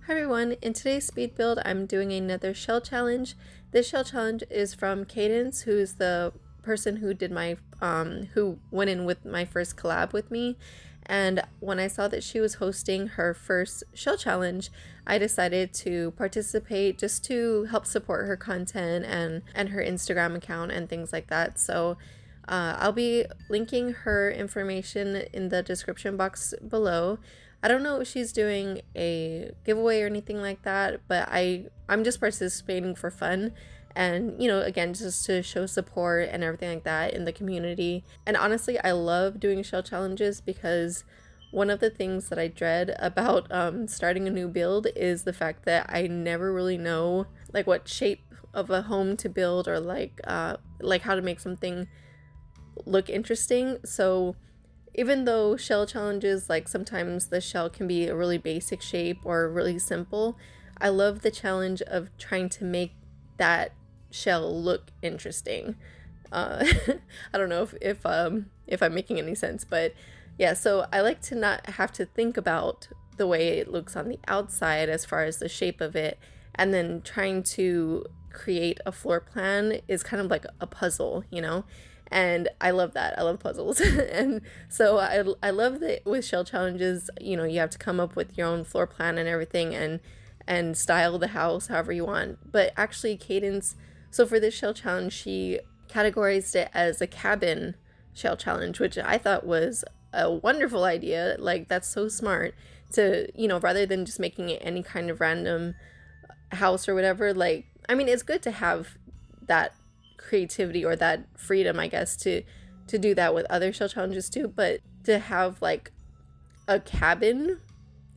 Hi everyone, in today's speed build I'm doing another shell challenge. This shell challenge is from Cadence, who's the person who did my who went in with my first collab with me. And when I saw that she was hosting her first shell challenge, I decided to participate just to help support her content and her Instagram account and things like that. So I'll be linking her information in the description box below. I don't know if she's doing a giveaway or anything like that, but I'm just participating for fun and, you know, again, just to show support and everything like that in the community. And honestly, I love doing shell challenges because one of the things that I dread about starting a new build is the fact that I never really know like what shape of a home to build or like how to make something look interesting. So even though shell challenges, like sometimes the shell can be a really basic shape or really simple, I love the challenge of trying to make that shell look interesting. I don't know if I'm making any sense, but yeah, so I like to not have to think about the way it looks on the outside as far as the shape of it, and then trying to create a floor plan is kind of like a puzzle, you know? And I love that. I love puzzles. And so I love that with shell challenges, you know, you have to come up with your own floor plan and everything and style the house however you want. But actually Cadence, so for this shell challenge, she categorized it as a cabin shell challenge, which I thought was a wonderful idea. Like, that's so smart to, you know, rather than just making it any kind of random house or whatever. Like, I mean, it's good to have that creativity or that freedom, I guess, to do that with other shell challenges too, but to have like a cabin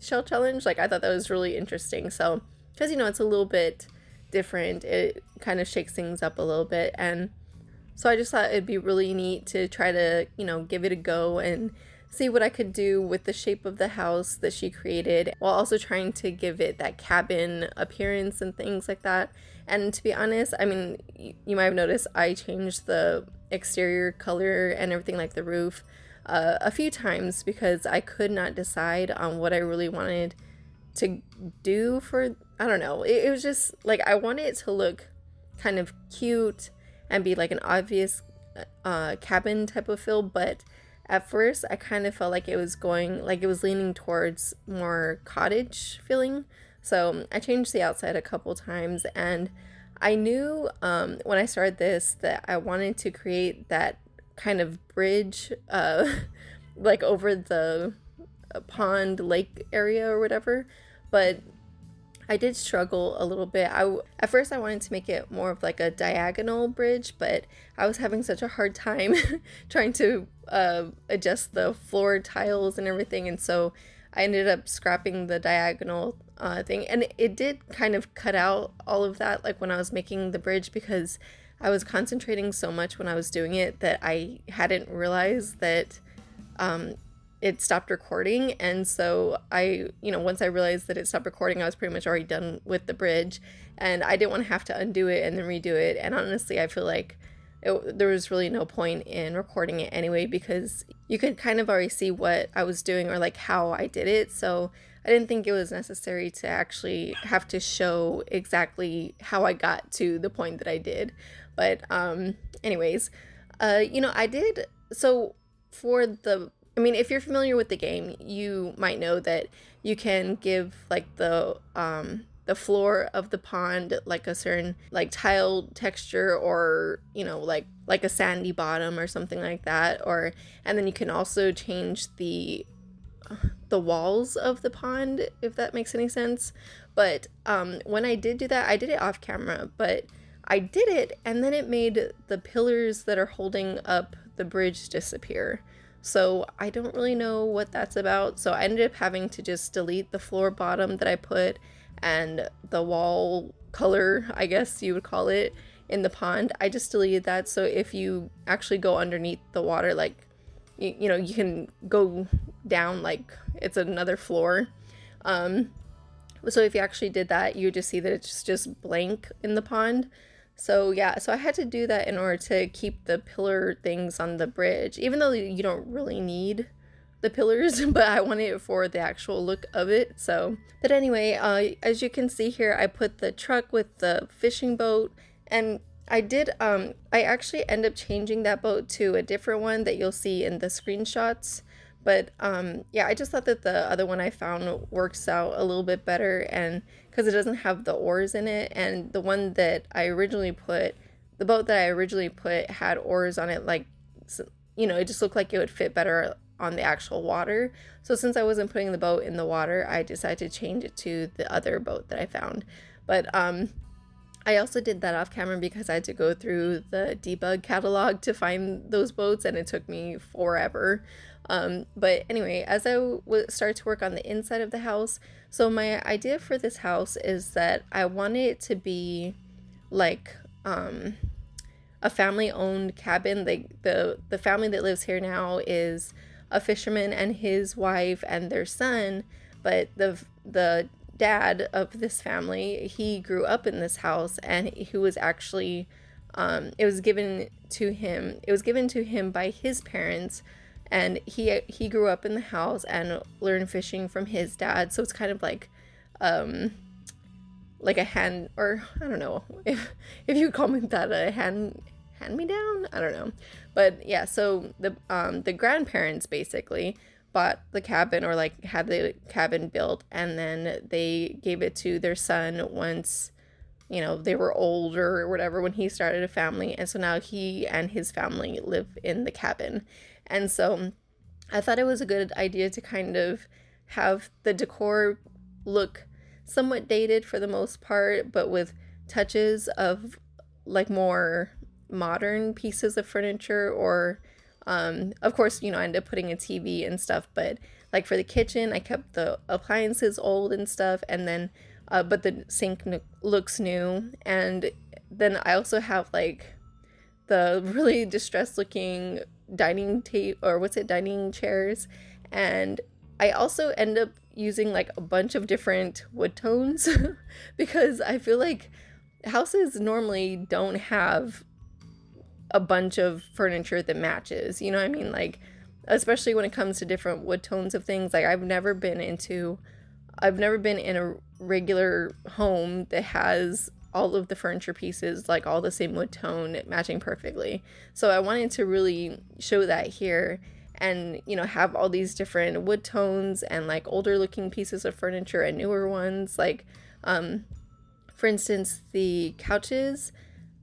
shell challenge, like, I thought that was really interesting. So because, you know, it's a little bit different, it kind of shakes things up a little bit, and so I just thought it'd be really neat to try to, you know, give it a go and see what I could do with the shape of the house that she created, while also trying to give it that cabin appearance and things like that. And to be honest, I mean, you might have noticed I changed the exterior color and everything, like the roof, a few times because I could not decide on what I really wanted to do for, I don't know, it was just like I wanted it to look kind of cute and be like an obvious cabin type of feel, but at first I kind of felt like it was leaning towards more cottage feeling. So I changed the outside a couple times, and I knew when I started this that I wanted to create that kind of bridge like over the pond lake area or whatever, but I did struggle a little bit. At first I wanted to make it more of like a diagonal bridge, but I was having such a hard time trying to adjust the floor tiles and everything, and so I ended up scrapping the diagonal thing, and it did kind of cut out all of that, like when I was making the bridge, because I was concentrating so much when I was doing it that I hadn't realized that it stopped recording. And so I, you know, once I realized that it stopped recording, I was pretty much already done with the bridge, and I didn't want to have to undo it and then redo it. And honestly, I feel like there was really no point in recording it anyway, because you could kind of already see what I was doing or like how I did it. So I didn't think it was necessary to actually have to show exactly how I got to the point that I did. But anyways, you know, I did, so for the, I mean, if you're familiar with the game, you might know that you can give like the floor of the pond like a certain like tile texture, or, you know, like a sandy bottom or something like that, or, and then you can also change the walls of the pond, if that makes any sense. But when I did do that, I did it off camera, but I did it and then it made the pillars that are holding up the bridge disappear. So I don't really know what that's about. So I ended up having to just delete the floor bottom that I put and the wall color, I guess you would call it, in the pond. I just deleted that. So if you actually go underneath the water, like, you know, you can go down like it's another floor. So if you actually did that, you would just see that it's just blank in the pond. So yeah, so I had to do that in order to keep the pillar things on the bridge, even though you don't really need the pillars, but I wanted it for the actual look of it. So, but anyway, as you can see here, I put the truck with the fishing boat, and I actually end up changing that boat to a different one that you'll see in the screenshots. But yeah, I just thought that the other one I found works out a little bit better, and because it doesn't have the oars in it, and the one that I originally put, the boat that I originally put had oars on it, like, you know, it just looked like it would fit better on the actual water. So since I wasn't putting the boat in the water, I decided to change it to the other boat that I found. But I also did that off camera because I had to go through the debug catalog to find those boats, and it took me forever. But anyway, as I start to work on the inside of the house, so my idea for this house is that I want it to be like a family-owned cabin. Like the family that lives here now is a fisherman and his wife and their son, but the dad of this family, he grew up in this house, and he was actually it was given to him by his parents, and he grew up in the house and learned fishing from his dad. So it's kind of like a hand, or I don't know if you call it that, a hand me down, I don't know. But yeah, so the grandparents basically bought the cabin, or like had the cabin built, and then they gave it to their son once, you know, they were older or whatever, when he started a family. And so now he and his family live in the cabin. And so I thought it was a good idea to kind of have the decor look somewhat dated for the most part, but with touches of like more modern pieces of furniture, or of course, you know, I ended up putting a TV and stuff, but like for the kitchen, I kept the appliances old and stuff, and then but the sink looks new. And then I also have like the really distressed looking dining chairs, and I also end up using like a bunch of different wood tones because I feel like houses normally don't have a bunch of furniture that matches, you know what I mean? Like, especially when it comes to different wood tones of things. Like, I've never been in a regular home that has all of the furniture pieces like all the same wood tone matching perfectly. So I wanted to really show that here, and, you know, have all these different wood tones and like older looking pieces of furniture and newer ones. Like for instance, the couches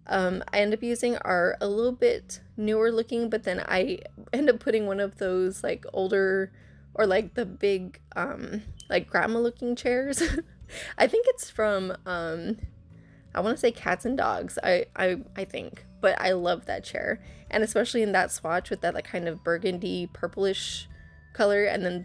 I end up using are a little bit newer looking, but then I end up putting one of those like older, or like the big like grandma looking chairs. I think it's from I want to say Cats and Dogs, I think, but I love that chair, and especially in that swatch with that like kind of burgundy purplish color, and then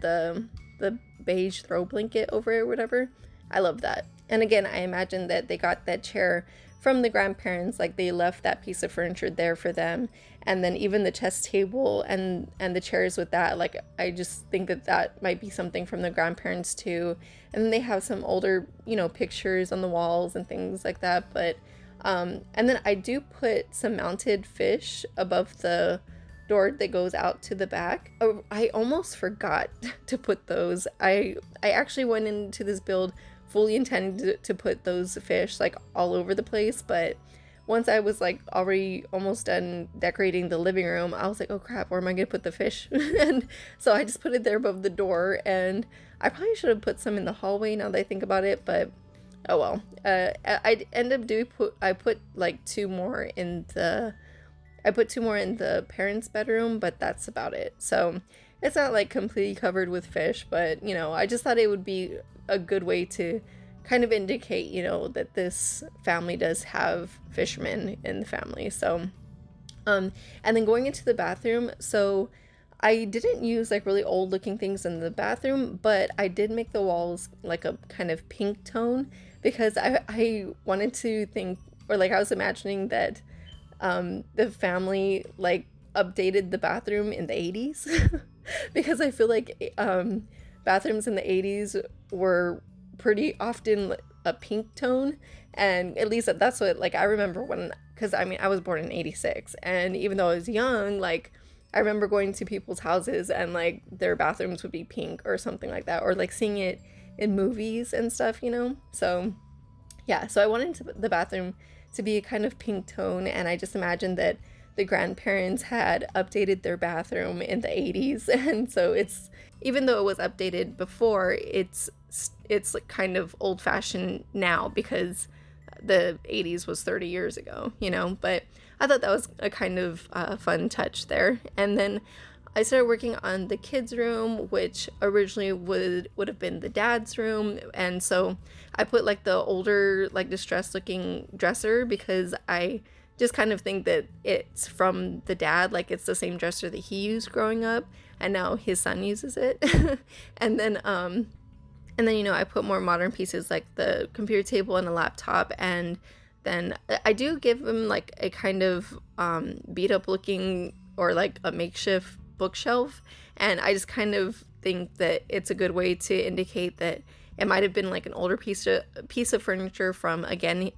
the beige throw blanket over it or whatever. I love that. And again, I imagine that they got that chair from the grandparents, like they left that piece of furniture there for them. And then even the chess table and the chairs with that, like I just think that might be something from the grandparents too. And then they have some older, you know, pictures on the walls and things like that. But and then I do put some mounted fish above the door that goes out to the back. Oh, I almost forgot to put those. I actually went into this build fully intending to put those fish like all over the place, but once I was like already almost done decorating the living room, I was like, oh crap, where am I gonna put the fish? And so I just put it there above the door, and I probably should have put some in the hallway now that I think about it, but oh well. I end up I put like two more in the parents' bedroom, but that's about it. So it's not like completely covered with fish, but you know, I just thought it would be a good way to kind of indicate, you know, that this family does have fishermen in the family. So and then going into the bathroom, so I didn't use like really old looking things in the bathroom, but I did make the walls like a kind of pink tone because I wanted to think, or like I was imagining that the family like updated the bathroom in the 80s because I feel like bathrooms in the 80s were pretty often a pink tone, and at least that's what like I remember when, because I mean I was born in 86, and even though I was young, like I remember going to people's houses and like their bathrooms would be pink or something like that, or like seeing it in movies and stuff, you know? So yeah, so I wanted the bathroom to be a kind of pink tone, and I just imagined that the grandparents had updated their bathroom in the 80s, and so it's, even though it was updated before, it's like kind of old-fashioned now because the 80s was 30 years ago, you know? But I thought that was a kind of fun touch there. And then I started working on the kids' room, which originally would have been the dad's room, and so I put like the older, like distressed looking dresser because I just kind of think that it's from the dad, like it's the same dresser that he used growing up, and now his son uses it. and then you know, I put more modern pieces like the computer table and a laptop, and then I do give him like a kind of beat up looking or like a makeshift bookshelf, and I just kind of think that it's a good way to indicate that it might have been like an older piece of furniture from, again,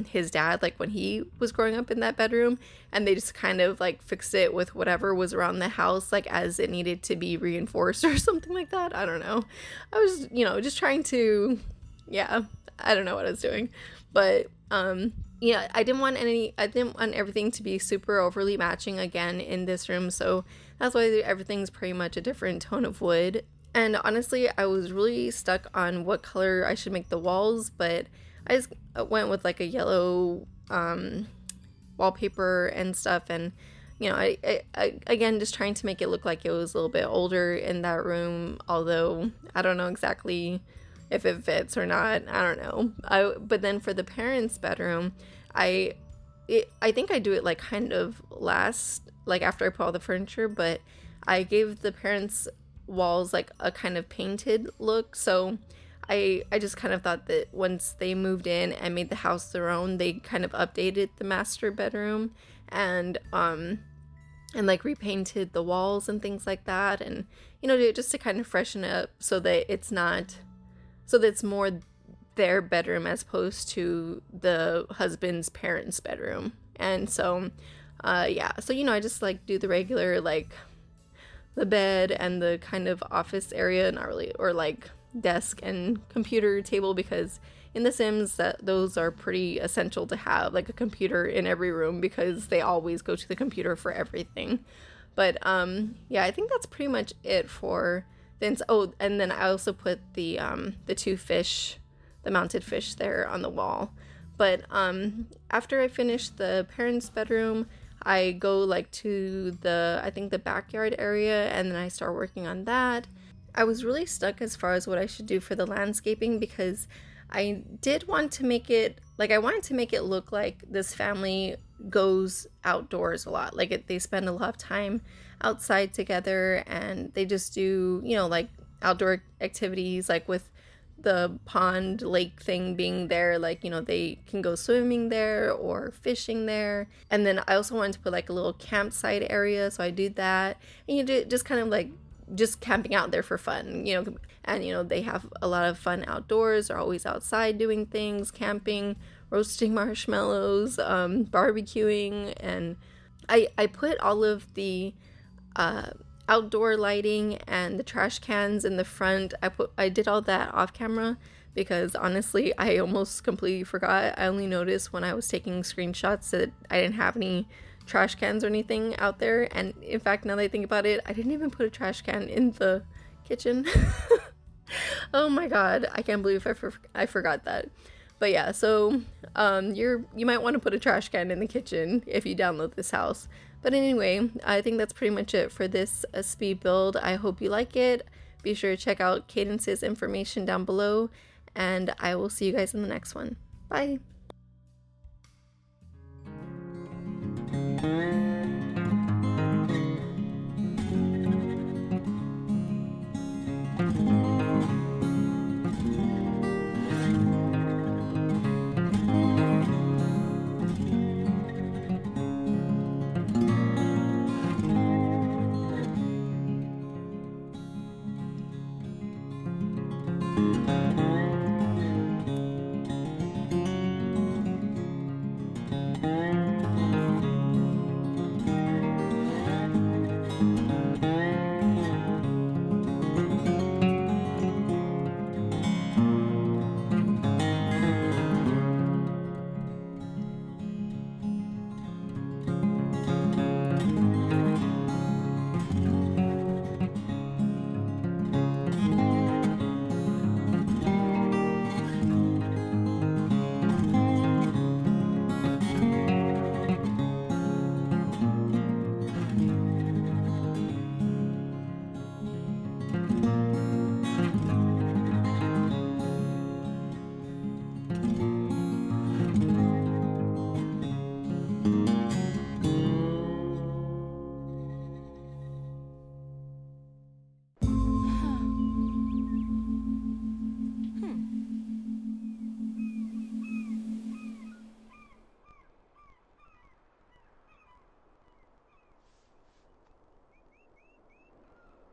his dad, like when he was growing up in that bedroom, and they just kind of like fixed it with whatever was around the house, like as it needed to be reinforced or something like that. I don't know. I was, you know, just trying to, yeah, I don't know what I was doing, but yeah, I didn't want everything to be super overly matching again in this room, so that's why everything's pretty much a different tone of wood. And honestly, I was really stuck on what color I should make the walls, but I just went with like a yellow wallpaper and stuff, and you know, I again, just trying to make it look like it was a little bit older in that room, although I don't know exactly if it fits or not. I don't know. But then for the parents' bedroom, I think I do it like kind of last, like after I put all the furniture, but I gave the parents' walls like a kind of painted look. So I just kind of thought that once they moved in and made the house their own, they kind of updated the master bedroom and like repainted the walls and things like that, and you know, just to kind of freshen it up so that it's more their bedroom as opposed to the husband's parents' bedroom. And so yeah, so you know, I just like do the regular, like the bed and the kind of office area, not really, or like desk and computer table, because in The Sims those are pretty essential to have, like a computer in every room, because they always go to the computer for everything. But yeah, I think that's pretty much it for this. Oh, and then I also put the two fish, the mounted fish there on the wall. But after I finish the parents' bedroom, I go like to I think the backyard area, and then I start working on that. I was really stuck as far as what I should do for the landscaping, because I did want to make it, like I wanted to make it look like this family goes outdoors a lot. Like they spend a lot of time outside together, and they just do, you know, like outdoor activities, like with the pond lake thing being there, like, you know, they can go swimming there or fishing there. And then I also wanted to put like a little campsite area, so I did that. And you do just kind of like just camping out there for fun, you know. And you know, they have a lot of fun outdoors. They're always outside doing things, camping, roasting marshmallows, barbecuing. And I put all of the outdoor lighting and the trash cans in the front. I did all that off camera, because honestly I almost completely forgot. I only noticed when I was taking screenshots that I didn't have any trash cans or anything out there. And in fact, now that I think about it, I didn't even put a trash can in the kitchen. Oh my god, I can't believe I forgot that. But yeah, so you might want to put a trash can in the kitchen if you download this house. But anyway, I think that's pretty much it for this speed build. I hope you like it. Be sure to check out Cadence's information down below, and I will see you guys in the next one. Bye!